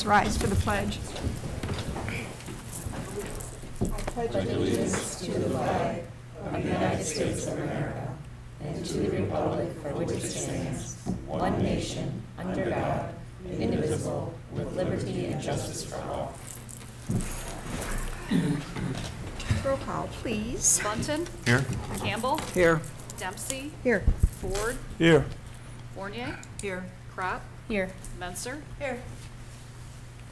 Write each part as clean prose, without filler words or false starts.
rise for the pledge. pledge allegiance to the flag of the United States of America and to the republic for which it stands, one nation, under God, indivisible, with liberty and justice for all. Roll call, please. Bunton. Here. Campbell. Here. Dempsey. Here. Ford. Here. Fournier. Here. Crop. Here. Menser. Here.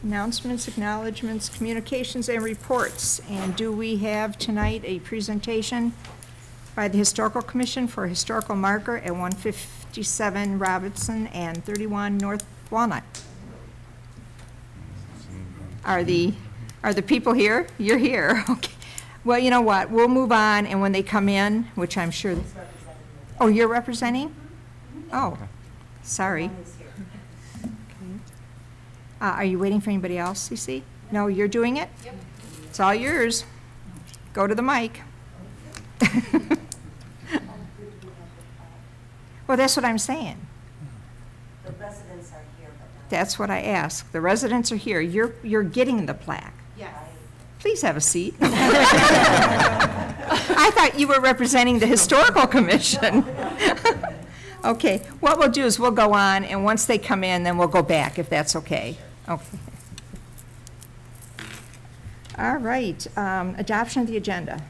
Announcements, acknowledgements, communications, and reports. And do we have tonight a presentation by the Historical Commission for a historical marker at 157 Robinson and 31 North Walnut? Are the people here? You're here, okay. Well, you know what, we'll move on, and when they come in, which I'm sure. Oh, you're representing? Oh, sorry. Are you waiting for anybody else, CC? No, you're doing it? Yep. It's all yours. Go to the mic. Well, that's what I'm saying. The residents are here, but not. That's what I asked. The residents are here. You're getting the plaque. Yes. Please have a seat. I thought you were representing the Historical Commission. Okay, what we'll do is we'll go on, and once they come in, then we'll go back, if that's okay. Okay. All right, adoption of the agenda.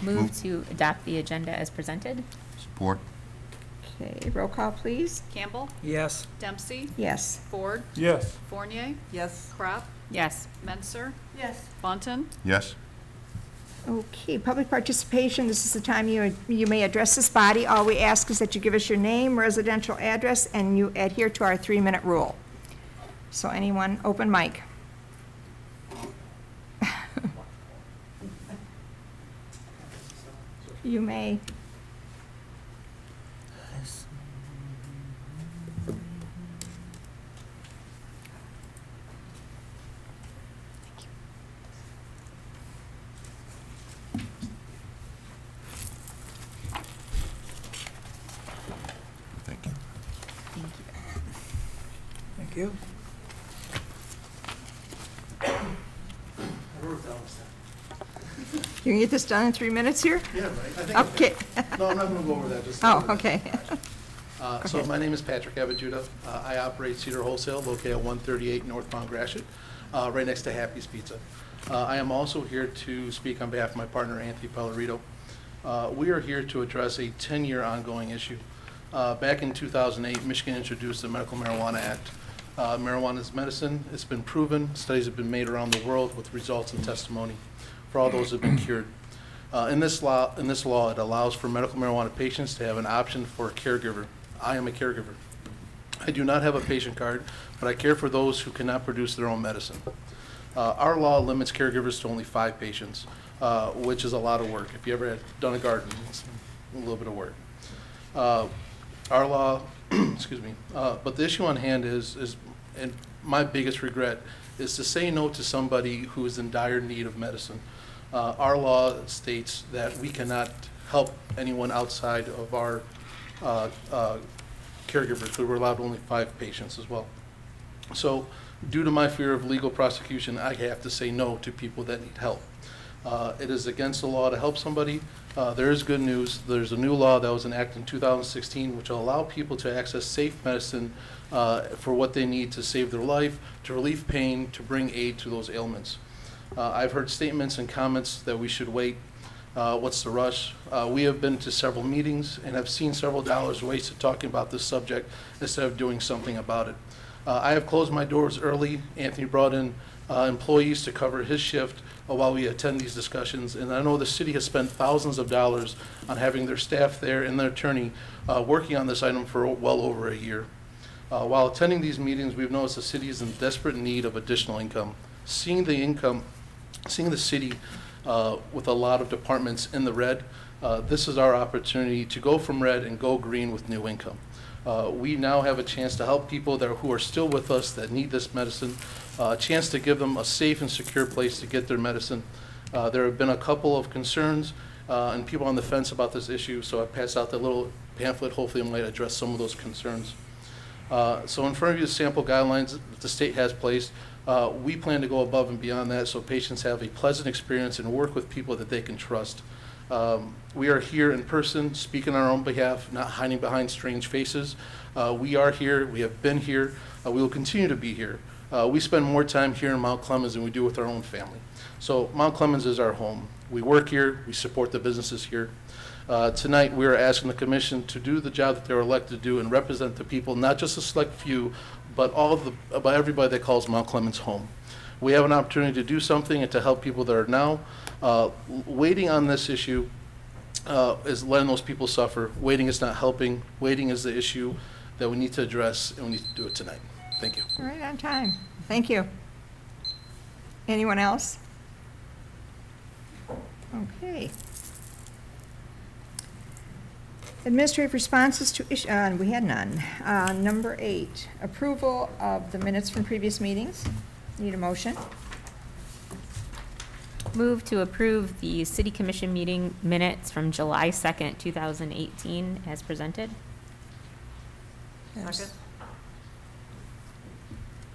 Move to adopt the agenda as presented. Support. Okay, roll call, please. Campbell. Yes. Dempsey. Yes. Ford. Yes. Fournier. Yes. Crop. Yes. Menser. Yes. Bunton. Yes. Okay, public participation, this is the time you may address this body. All we ask is that you give us your name, residential address, and you adhere to our 3-minute rule. So anyone, open mic. You may. Thank you. Thank you. You can get this done in 3 minutes here? Yeah, right. I think I Okay. can. No, I'm not going to go over that. Just Oh, okay. So ahead. my name is Patrick Abajuda. I operate Cedar Wholesale, located at 138 Northbound Gratiot, right next to Happy's Pizza. I am also here to speak on behalf of my partner, Anthony Pellerito. We are here to address a 10-year ongoing issue. Back in 2008, Michigan introduced the Medical Marijuana Act. Marijuana is medicine. It's been proven. Studies have been made around the world with results and testimony for all those who have been cured. In this law, it allows for medical marijuana patients to have an option for a caregiver. I am a caregiver. I do not have a patient card, but I care for those who cannot produce their own medicine. Our law limits caregivers to only 5 patients, which is a lot of work. If you ever had done a garden, it's a little bit of work. Our law, excuse me, but the issue on hand is, and my biggest regret, is to say no to somebody who is in dire need of medicine. Our law states that we cannot help anyone outside of our caregivers, because we're allowed only 5 patients as well. So due to my fear of legal prosecution, I have to say no to people that need help. It is against the law to help somebody. There is good news. There's a new law that was enacted in 2016 which will allow people to access safe medicine for what they need to save their life, to relieve pain, to bring aid to those ailments. I've heard statements and comments that we should wait. What's the rush? We have been to several meetings and have seen several dollars wasted talking about this subject instead of doing something about it. I have closed my doors early. Anthony brought in employees to cover his shift while we attend these discussions, and I know the city has spent thousands of dollars on having their staff there and their attorney working on this item for well over a year. While attending these meetings, we've noticed the city is in desperate need of additional income. Seeing the city with a lot of departments in the red, this is our opportunity to go from red and go green with new income. We now have a chance to help people who are still with us that need this medicine, a chance to give them a safe and secure place to get their medicine. There have been a couple of concerns and people on the fence about this issue, so I passed out that little pamphlet. Hopefully it might address some of those concerns. So in front of you, the sample guidelines that the state has placed. We plan to go above and beyond that so patients have a pleasant experience and work with people that they can trust. We are here in person, speaking on our own behalf, not hiding behind strange faces. We are here, we have been here, we will continue to be here. We spend more time here in Mount Clemens than we do with our own family. So Mount Clemens is our home. We work here, we support the businesses here. Tonight, we are asking the commission to do the job that they were elected to do and represent the people, not just a select few, but about everybody that calls Mount Clemens home. We have an opportunity to do something and to help people that are now waiting on this issue is letting those people suffer. Waiting is not helping. Waiting is the issue that we need to address, and we need to do it tonight. Thank you. All right, on time. Thank you. Anyone else? Okay. Administrative responses to issue, we had none. Number 8, approval of the minutes from previous meetings. Need a motion? Move to approve the city commission meeting minutes from July 2nd, 2018 as presented. Yes.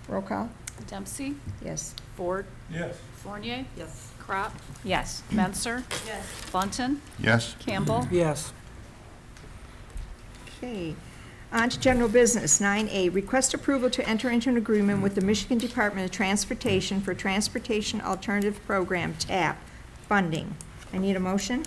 Roll call? Dempsey, Yes. Ford, Yes. Fournier, Yes. Crop, Yes. Menser, Yes. Bunton, Yes. Campbell, Yes. Okay. On to general business. 9A, request approval to enter into an agreement with the Michigan Department of Transportation for Transportation Alternative Program, TAP, funding. I need a motion?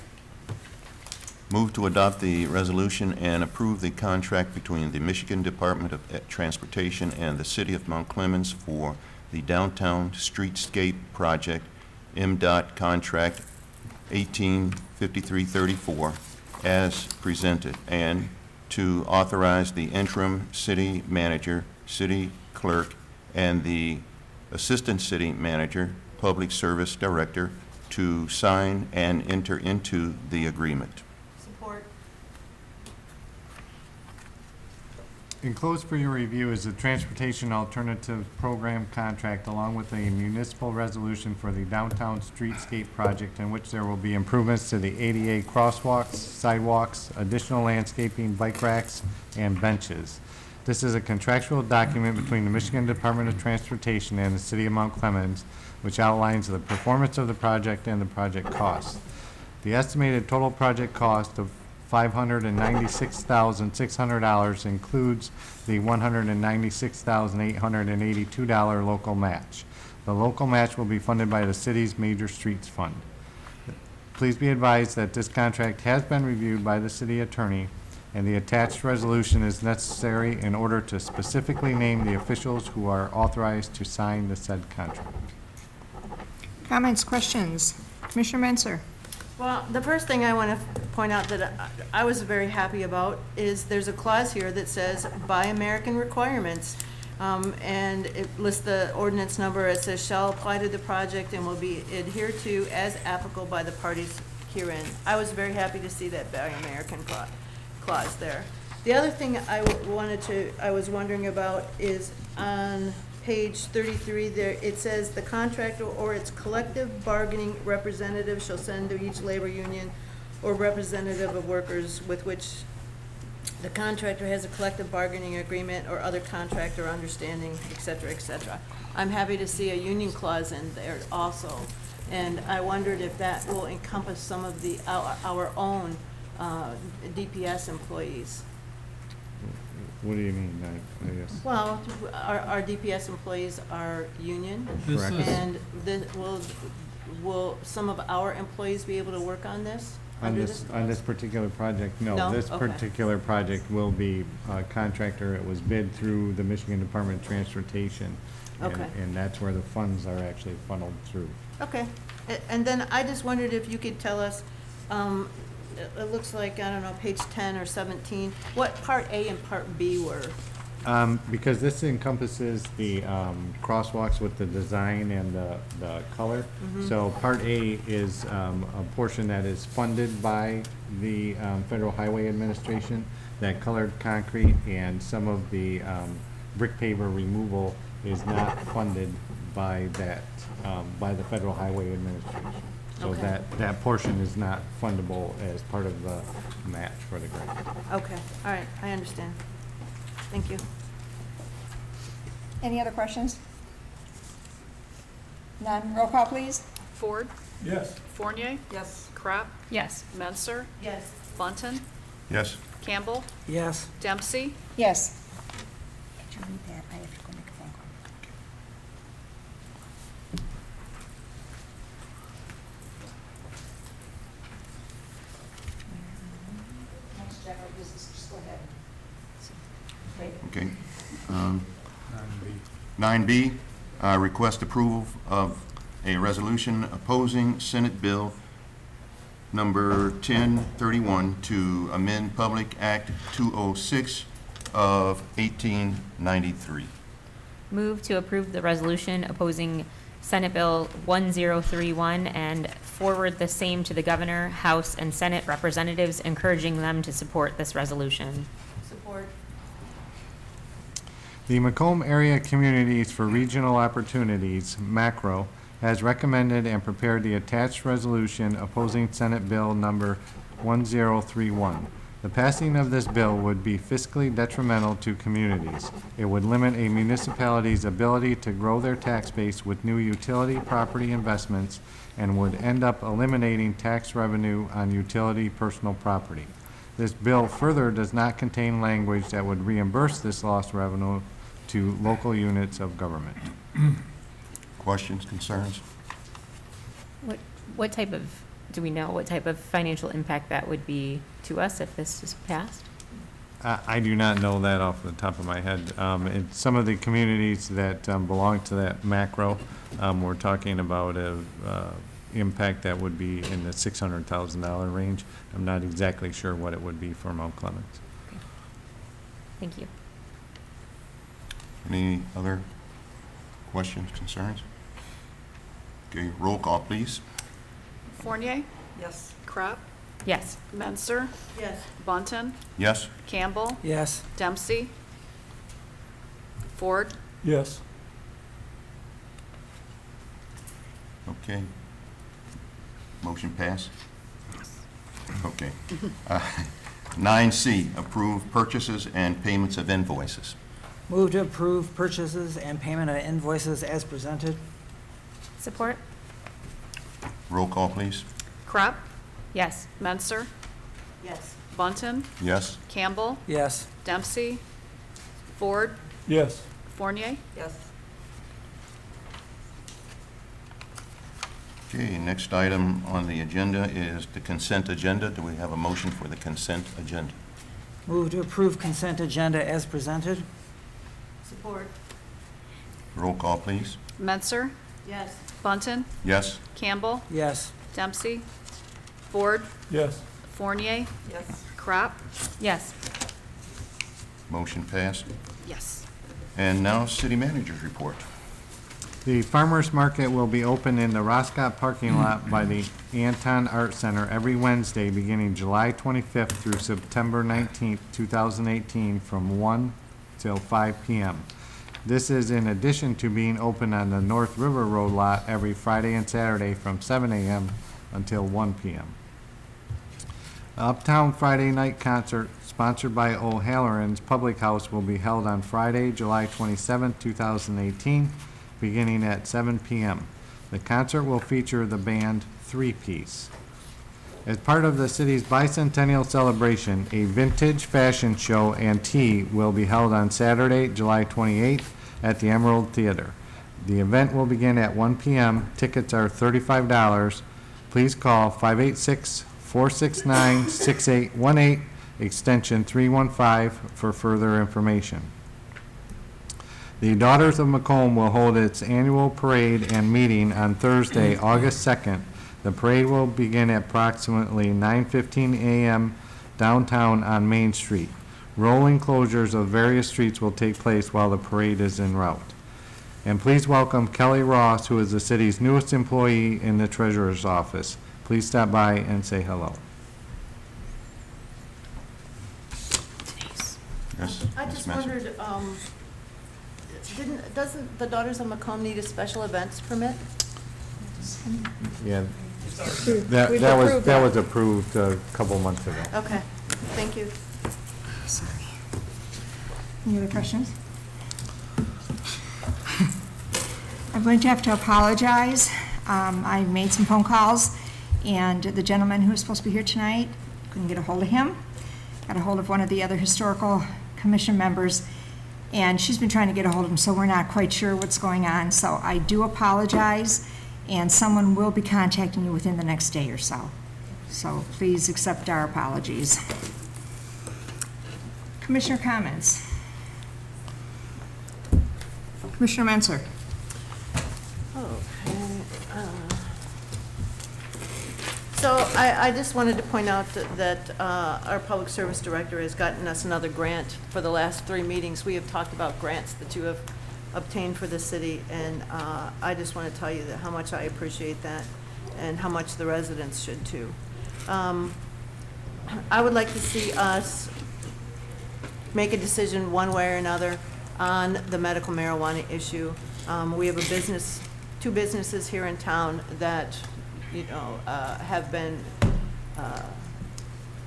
Move to adopt the resolution and approve the contract between the Michigan Department of Transportation and the City of Mount Clemens for the Downtown Streetscape Project, MDOT Contract 185334, as presented, and to authorize the interim city manager, city clerk, and the assistant city manager, public service director, to sign and enter into the agreement. Support. Enclosed for your review is the Transportation Alternative Program contract along with a municipal resolution for the downtown streetscape project in which there will be improvements to the ADA crosswalks, sidewalks, additional landscaping, bike racks, and benches. This is a contractual document between the Michigan Department of Transportation and the City of Mount Clemens, which outlines the performance of the project and the project costs. The estimated total project cost of $596,600 includes the $196,882 local match. The local match will be funded by the city's Major Streets Fund. Please be advised that this contract has been reviewed by the city attorney, and the attached resolution is necessary in order to specifically name the officials who are authorized to sign the said contract. Comments, questions? Commissioner Menser? Well, the first thing I want to point out that I was very happy about is there's a clause here that says by American requirements. And it lists the ordinance number. It says shall apply to the project and will be adhered to as applicable by the parties herein. I was very happy to see that by American clause there. The other thing I was wondering about is on page 33 there, it says the contractor or its collective bargaining representative shall send to each labor union or representative of workers with which the contractor has a collective bargaining agreement or other contract or understanding, et cetera, et cetera. I'm happy to see a union clause in there also. And I wondered if that will encompass some of the, our own DPS employees. What do you mean, I guess? Well, our DPS employees are union, Correct. and will some of our employees be able to work on this? On this particular project, no. No? This Okay. particular project will be a contractor. It was bid through the Michigan Department of Transportation. and- Okay. And that's where the funds are actually funneled through. Okay, and then I just wondered if you could tell us, it looks like, I don't know, page 10 or 17, what Part A and Part B were? Because this encompasses the crosswalks with the design and the color. So Part A is a portion that is funded by the Federal Highway Administration, that colored concrete, and some of the brick paver removal is not funded by that, by the Federal Highway Administration. So Okay. that portion is not fundable as part of the match for the grant. Okay, all right, I understand. Thank you. Any other questions? None. Roll call, please. Ford, Yes. Fournier, Yes. Crap, Yes. Menser, Yes. Bunton, Yes. Campbell, Yes. Dempsey, Yes. Could you read that? I have to go make a phone call. Next, general business, just go ahead. Okay. 9B, request approval of a resolution opposing Senate Bill number 1031 to amend Public Act 206 of 1893. Move to approve the resolution opposing Senate Bill 1031 and forward the same to the governor, House, and Senate representatives, encouraging them to support this resolution. Support. The Macomb Area Communities for Regional Opportunities, MACRO, has recommended and prepared the attached resolution opposing Senate Bill number 1031. The passing of this bill would be fiscally detrimental to communities. It would limit a municipality's ability to grow their tax base with new utility property investments and would end up eliminating tax revenue on utility personal property. This bill further does not contain language that would reimburse this lost revenue to local units of government. Questions, concerns? What type of, do we know what type of financial impact that would be to us if this is passed? I do not know that off the top of my head. Some of the communities that belong to that macro, we're talking about a impact that would be in the $600,000 range. I'm not exactly sure what it would be for Mount Clemens. Okay. Thank you. Any other questions, concerns? Okay, roll call, please. Fournier, Yes. Crap, Yes. Menser, Yes. Bunton, Yes? Campbell, Yes. Dempsey, Ford, Yes. Okay. Motion pass? Okay. 9C, approve purchases and payments of invoices. Move to approve purchases and payment of invoices as presented. Support? Roll call, please. Crap, Yes. Menser, Yes. Bunton, Yes? Campbell, Yes. Dempsey, Ford, Yes. Fournier, Yes. Okay, next item on the agenda is the consent agenda. Do we have a motion for the consent agenda? Move to approve consent agenda as presented. Support. Roll call, please. Menser, Yes. Bunton, Yes? Campbell, Yes. Dempsey, Ford, Yes. Fournier, Yes. Crap, Yes. Motion passed. yes. And now, city manager's report. The farmers market will be open in the Roscott parking lot by the Anton Art Center every Wednesday beginning July 25th through September 19th, 2018 from 1 till 5 p.m. This is in addition to being open on the North River Road lot every Friday and Saturday from 7 a.m. until 1 p.m. Uptown Friday Night Concert, sponsored by O'Halloran's Public House, will be held on Friday, July 27, 2018, beginning at 7 p.m. The concert will feature the band Three Piece. As part of the city's bicentennial celebration, a vintage fashion show and tea will be held on Saturday, July 28th at the Emerald Theater. The event will begin at 1 p.m. Tickets are $35. Please call 586-469-6818, extension 315 for further information. The Daughters of Macomb will hold its annual parade and meeting on Thursday, August 2nd. The parade will begin at approximately 9:15 a.m. downtown on Main Street. Rolling closures of various streets will take place while the parade is en route. And please welcome Kelly Ross, who is the city's newest employee in the treasurer's office. Please stop by and say hello. Yes? I Ms. just Messer? wondered, doesn't the Daughters of Macomb need a special events permit? Yeah, We've that approved was approved a couple months ago. Okay, thank you. Sorry. Any other questions? I'm going to have to apologize. I made some phone calls, and the gentleman who was supposed to be here tonight, couldn't get a hold of him. Got a hold of one of the other historical commission members, and she's been trying to get a hold of him, so we're not quite sure what's going on. So I do apologize, and someone will be contacting you within the next day or so. So please accept our apologies. Commissioner comments? Commissioner Menser? So I just wanted to point out that our Public Service Director has gotten us another grant for the last 3 meetings. We have talked about grants that you have obtained for the city, and I just want to tell you that how much I appreciate that and how much the residents should too. I would like to see us make a decision one way or another on the medical marijuana issue. We have two businesses here in town that have been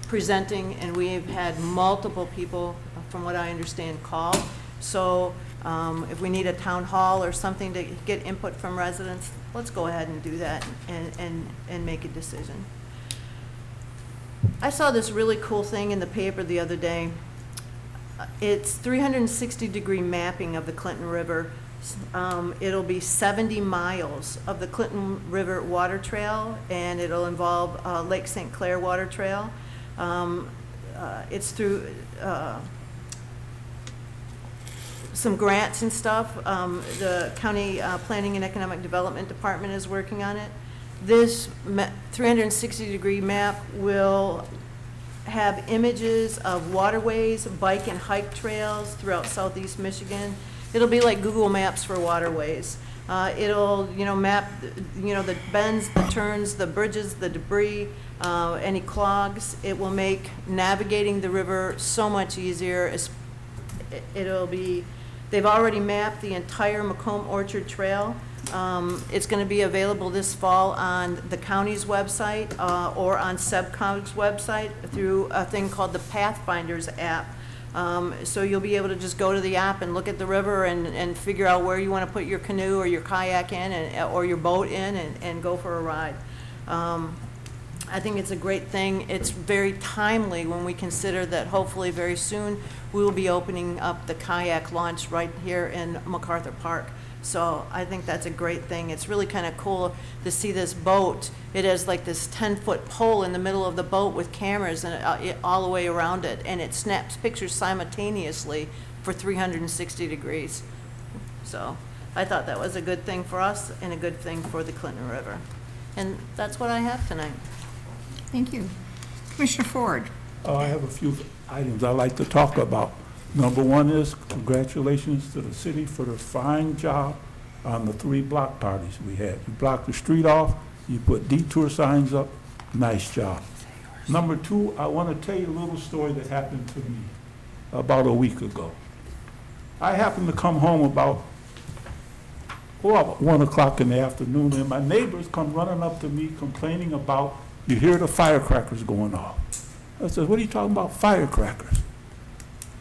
presenting, and we have had multiple people, from what I understand, call. So if we need a town hall or something to get input from residents, let's go ahead and do that and make a decision. I saw this really cool thing in the paper the other day. It's 360-degree mapping of the Clinton River. It'll be 70 miles of the Clinton River Water Trail, and it'll involve Lake St. Clair Water Trail. It's through some grants and stuff. The County Planning and Economic Development Department is working on it. This 360-degree map will have images of waterways, bike and hike trails throughout southeast Michigan. It'll be like Google Maps for waterways. It'll, map, the bends, the turns, the bridges, the debris, any clogs. It will make navigating the river so much easier. They've already mapped the entire Macomb Orchard Trail. It's going to be available this fall on the county's website or on SEBCOG's website through a thing called the Pathfinders app. So you'll be able to just go to the app and look at the river and figure out where you want to put your canoe or your kayak in or your boat in and go for a ride. I think it's a great thing. It's very timely when we consider that hopefully very soon we will be opening up the kayak launch right here in MacArthur Park. So I think that's a great thing. It's really kind of cool to see this boat. It has like this 10-foot pole in the middle of the boat with cameras and all the way around it, and it snaps pictures simultaneously for 360 degrees. So I thought that was a good thing for us and a good thing for the Clinton River. And that's what I have tonight. Thank you. Commissioner Ford? I have a few items I'd like to talk about. Number one is congratulations to the city for the fine job on the 3 block parties we had. You blocked the street off, you put detour signs up, nice job. Number two, I want to tell you a little story that happened to me about a week ago. I happened to come home about 1 o'clock in the afternoon, and my neighbors come running up to me complaining about, you hear the firecrackers going off. I said, what are you talking about, firecrackers?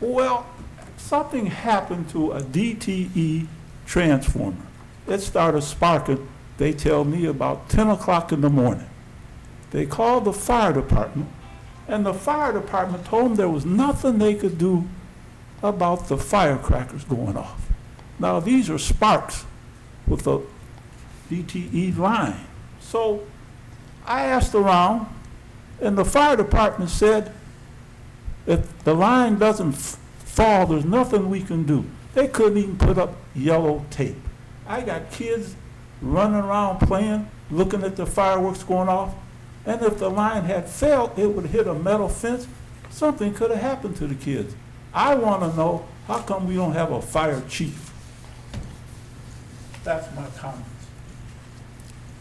Well, something happened to a DTE transformer. It started sparking, they tell me, about 10 o'clock in the morning. They called the fire department, and the fire department told them there was nothing they could do about the firecrackers going off. Now, these are sparks with the DTE line. So I asked around, and the fire department said, if the line doesn't fall, there's nothing we can do. They couldn't even put up yellow tape. I got kids running around playing, looking at the fireworks going off, and if the line had failed, it would hit a metal fence. Something could have happened to the kids. I want to know, how come we don't have a fire chief? That's my comments.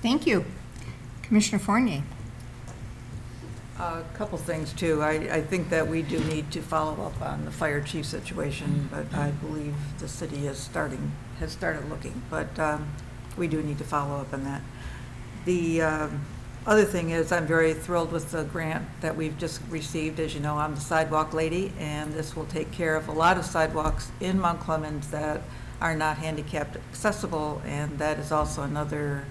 Thank you. Commissioner Fournier? A couple things, too. I think that we do need to follow up on the fire chief situation, but I believe the city has started looking, but we do need to follow up on that. The other thing is, I'm very thrilled with the grant that we've just received. As you know, I'm the sidewalk lady, and this will take care of a lot of sidewalks in Mount Clemens that are not handicapped accessible, and that is also another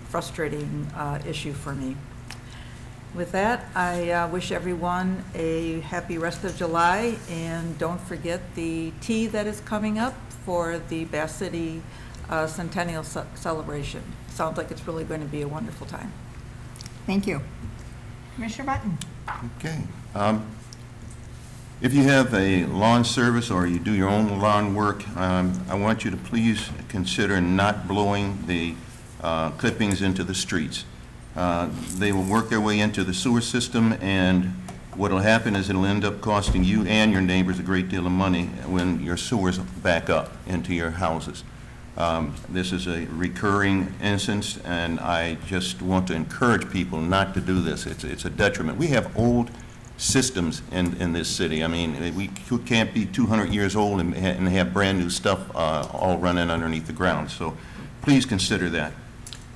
frustrating issue for me. With that, I wish everyone a happy rest of July, and don't forget the tea that is coming up for the Bath City Centennial Celebration. Sounds like it's really going to be a wonderful time. Thank you. Commissioner Button? Okay. If you have a lawn service or you do your own lawn work, I want you to please consider not blowing the clippings into the streets. They will work their way into the sewer system, and what will happen is it'll end up costing you and your neighbors a great deal of money when your sewers back up into your houses. This is a recurring instance, and I just want to encourage people not to do this. It's a detriment. We have old systems in this city. I mean, we can't be 200 years old and have brand new stuff all running underneath the ground. So please consider that.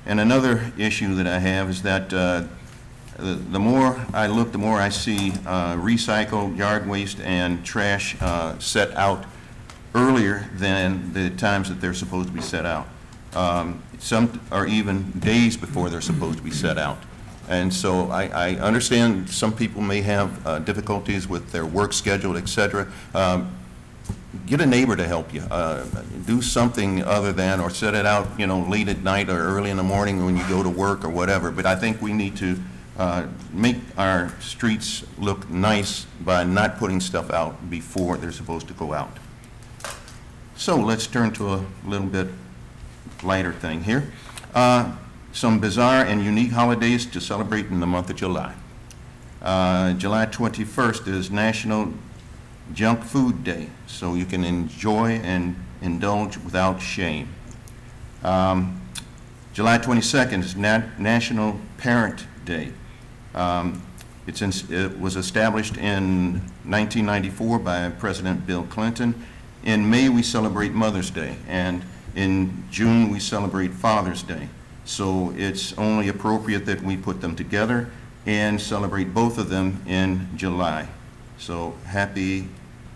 And another issue that I have is that the more I look, the more I see recycled yard waste and trash set out earlier than the times that they're supposed to be set out. Some are even days before they're supposed to be set out. And so I understand some people may have difficulties with their work schedule, et cetera. Get a neighbor to help you. Do something other than, or set it out, you know, late at night or early in the morning when you go to work or whatever. But I think we need to make our streets look nice by not putting stuff out before they're supposed to go out. So let's turn to a little bit lighter thing here. Some bizarre and unique holidays to celebrate in the month of July. July 21st is National Junk Food Day, so you can enjoy and indulge without shame. July 22nd is National Parent Day. It was established in 1994 by President Bill Clinton. In May, we celebrate Mother's Day, and in June, we celebrate Father's Day. So it's only appropriate that we put them together and celebrate both of them in July. So happy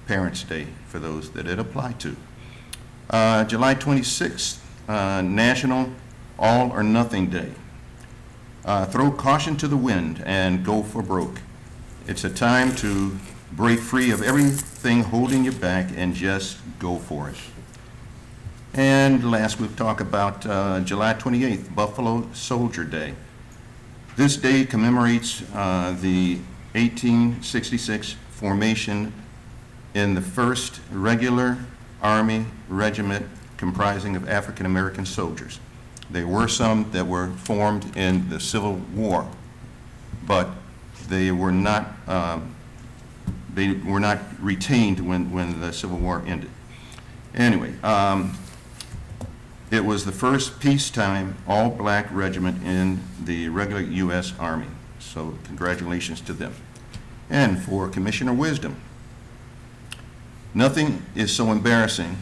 Parents' Day for those that it applied to. July 26th, National All or Nothing Day. Throw caution to the wind and go for broke. It's a time to break free of everything holding you back and just go for it. And last, we'll talk about July 28th, Buffalo Soldier Day. This day commemorates the 1866 formation in the 1st Regular Army Regiment comprising of African American soldiers. There were some that were formed in the Civil War, but they were not retained when the Civil War ended. Anyway, it was the first peacetime all-black regiment in the regular U.S. Army, so congratulations to them. And for Commissioner Wisdom, nothing is so embarrassing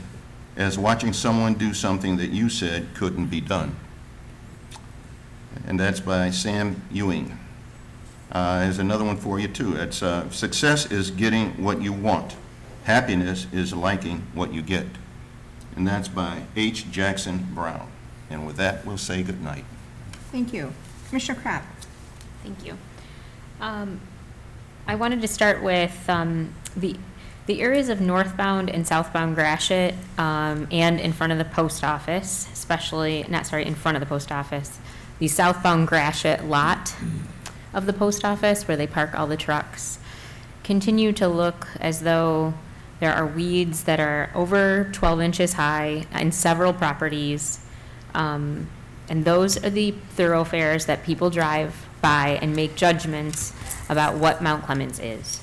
as watching someone do something that you said couldn't be done. And that's by Sam Ewing. There's another one for you too. It's success is getting what you want. Happiness is liking what you get. And that's by H. Jackson Brown. And with that, we'll say good night. Thank you. Commissioner Krapp? Thank you. I wanted to start with the areas of northbound and southbound Gratiot and in front of the post office, especially, in front of the post office, the southbound Gratiot lot of the post office where they park all the trucks continue to look as though there are weeds that are over 12 inches high in several properties. And those are the thoroughfares that people drive by and make judgments about what Mount Clemens is.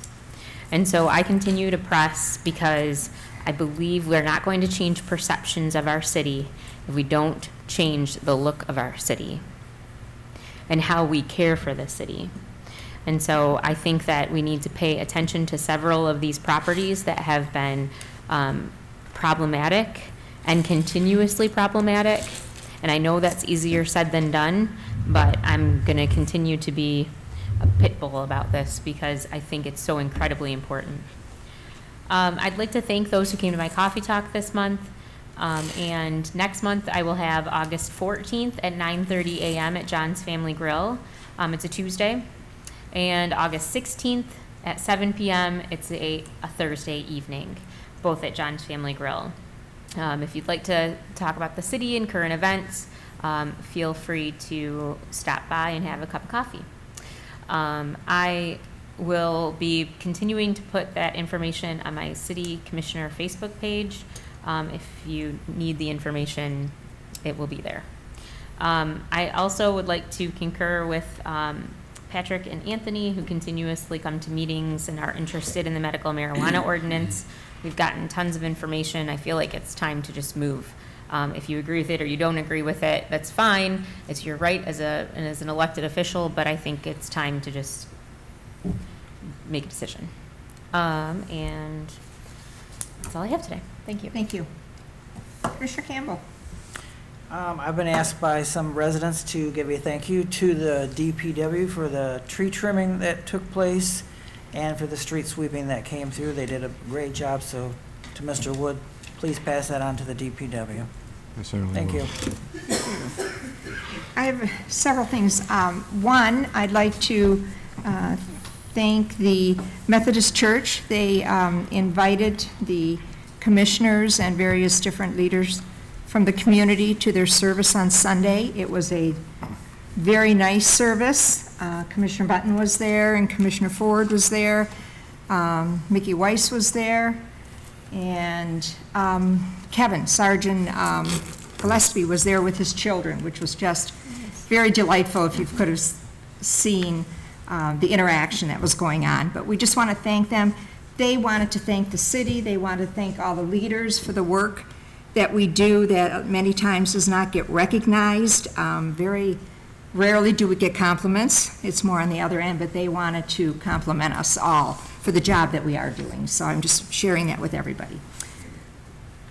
And so I continue to press because I believe we're not going to change perceptions of our city if we don't change the look of our city and how we care for the city. And so I think that we need to pay attention to several of these properties that have been problematic and continuously problematic. And I know that's easier said than done, but I'm going to continue to be a pit bull about this because I think it's so incredibly important. I'd like to thank those who came to my coffee talk this month. And next month, I will have August 14th at 9:30 a.m. at John's Family Grill. It's a Tuesday. And August 16th at 7 p.m., it's a Thursday evening, both at John's Family Grill. If you'd like to talk about the city and current events, feel free to stop by and have a cup of coffee. I will be continuing to put that information on my city commissioner Facebook page. If you need the information, it will be there. I also would like to concur with Patrick and Anthony, who continuously come to meetings and are interested in the medical marijuana ordinance. We've gotten tons of information. I feel like it's time to just move. If you agree with it or you don't agree with it, that's fine. It's your right as an elected official, but I think it's time to just make a decision. And that's all I have today. Thank you. Thank you. Commissioner Campbell. I've been asked by some residents to give a thank you to the DPW for the tree trimming that took place and for the street sweeping that came through. They did a great job, so to Mr. Wood, please pass that on to the DPW. I certainly Thank will. you. I have several things. One, I'd like to thank the Methodist Church. They invited the commissioners and various different leaders from the community to their service on Sunday. It was a very nice service. Commissioner Button was there and Commissioner Ford was there. Mickey Weiss was there. And Kevin, Sergeant Gillespie was there with his children, which was just very delightful if you could have seen the interaction that was going on. But we just want to thank them. They wanted to thank the city. They wanted to thank all the leaders for the work that we do that many times does not get recognized. Very rarely do we get compliments. It's more on the other end, but they wanted to compliment us all for the job that we are doing. So I'm just sharing that with everybody.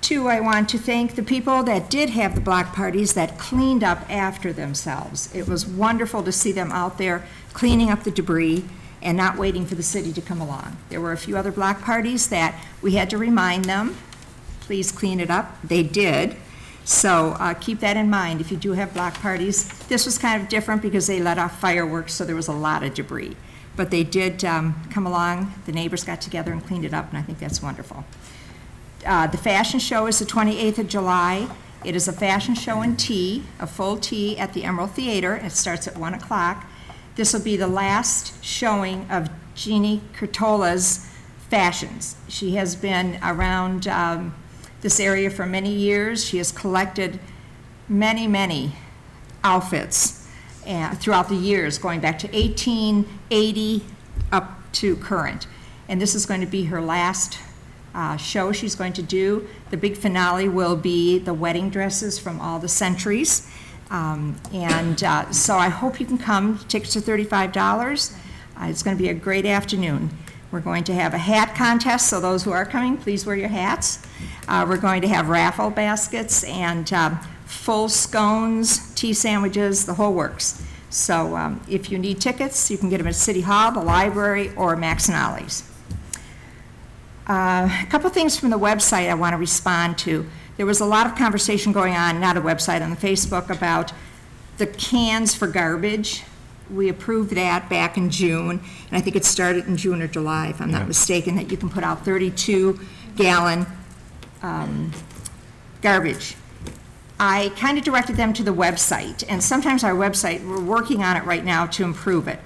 Two, I want to thank the people that did have the block parties that cleaned up after themselves. It was wonderful to see them out there cleaning up the debris and not waiting for the city to come along. There were a few other block parties that we had to remind them, please clean it up. They did. So keep that in mind if you do have block parties. This was kind of different because they let off fireworks, so there was a lot of debris. But they did come along, the neighbors got together and cleaned it up, and I think that's wonderful. The fashion show is the 28th of July. It is a fashion show in tea, a full tea at the Emerald Theater. It starts at 1 o'clock. This will be the last showing of Jeannie Curtola's fashions. She has been around this area for many years. She has collected many, many outfits throughout the years, going back to 1880 up to current. And this is going to be her last show she's going to do. The big finale will be the wedding dresses from all the centuries. So I hope you can come. Tickets are $35. It's going to be a great afternoon. We're going to have a hat contest, so those who are coming, please wear your hats. We're going to have raffle baskets and full scones, tea sandwiches, the whole works. So if you need tickets, you can get them at City Hall, the library, or Max and Ollie's. A couple things from the website I want to respond to. There was a lot of conversation going on, not a website, on the Facebook about the cans for garbage. We approved that back in June, and I think it started in June or July, if I'm not mistaken, that you can put out 32-gallon garbage. I kind of directed them to the website, and sometimes our website, we're working on it right now to improve it.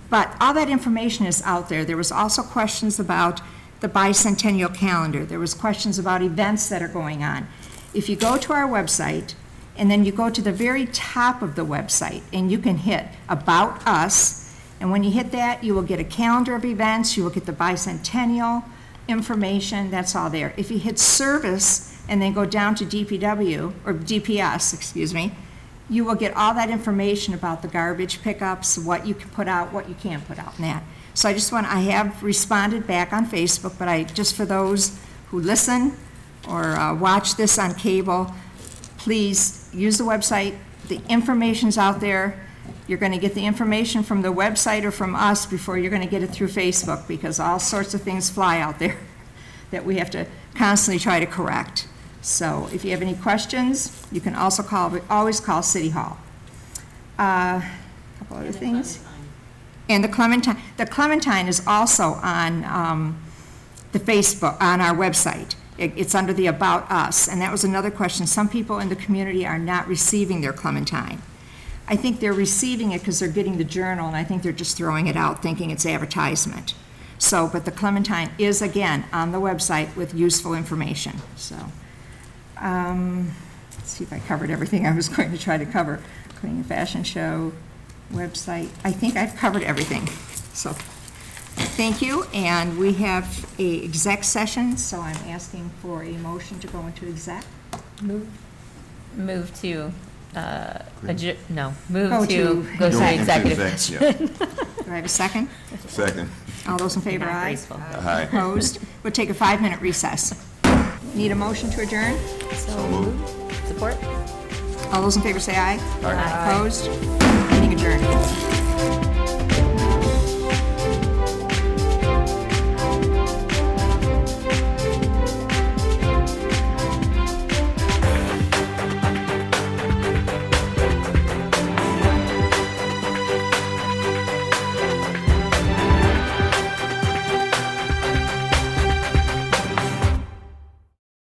But all that information is out there. There was also questions about the bicentennial calendar. There was questions about events that are going on. If you go to our website, and then you go to the very top of the website, and you can hit About Us, and when you hit that, you will get a calendar of events, you will get the bicentennial information, that's all there. If you hit Service, and then go down to DPW, or DPS, excuse me, you will get all that information about the garbage pickups, what you can put out, what you can't put out, and that. So I have responded back on Facebook, but just for those who listen or watch this on cable, please use the website. The information's out there. You're going to get the information from the website or from us before you're going to get it through Facebook, because all sorts of things fly out there that we have to constantly try to correct. So if you have any questions, you can also always call City Hall. A couple other things. And the Clementine is also on the Facebook, on our website. It's under the About Us, and that was another question. Some people in the community are not receiving their Clementine. I think they're receiving it because they're getting the journal, and I think they're just throwing it out thinking it's advertisement. So, but the Clementine is, again, on the website with useful information, so. Let's see if I covered everything I was going to try to cover. Cleaning fashion show, website, I think I've covered everything, so. Thank you, and we have a exec session, so I'm asking for a motion to go into exec. Move to, move Go to to- go Go to into executive. exec, yeah. Do I have a second? Second. All those in favor, Not aye. graceful. Aye. Opposed? We'll take a 5-minute recess. Need a motion to adjourn? So moved. Support? All those in favor say aye. Aye. Opposed? Meeting adjourned.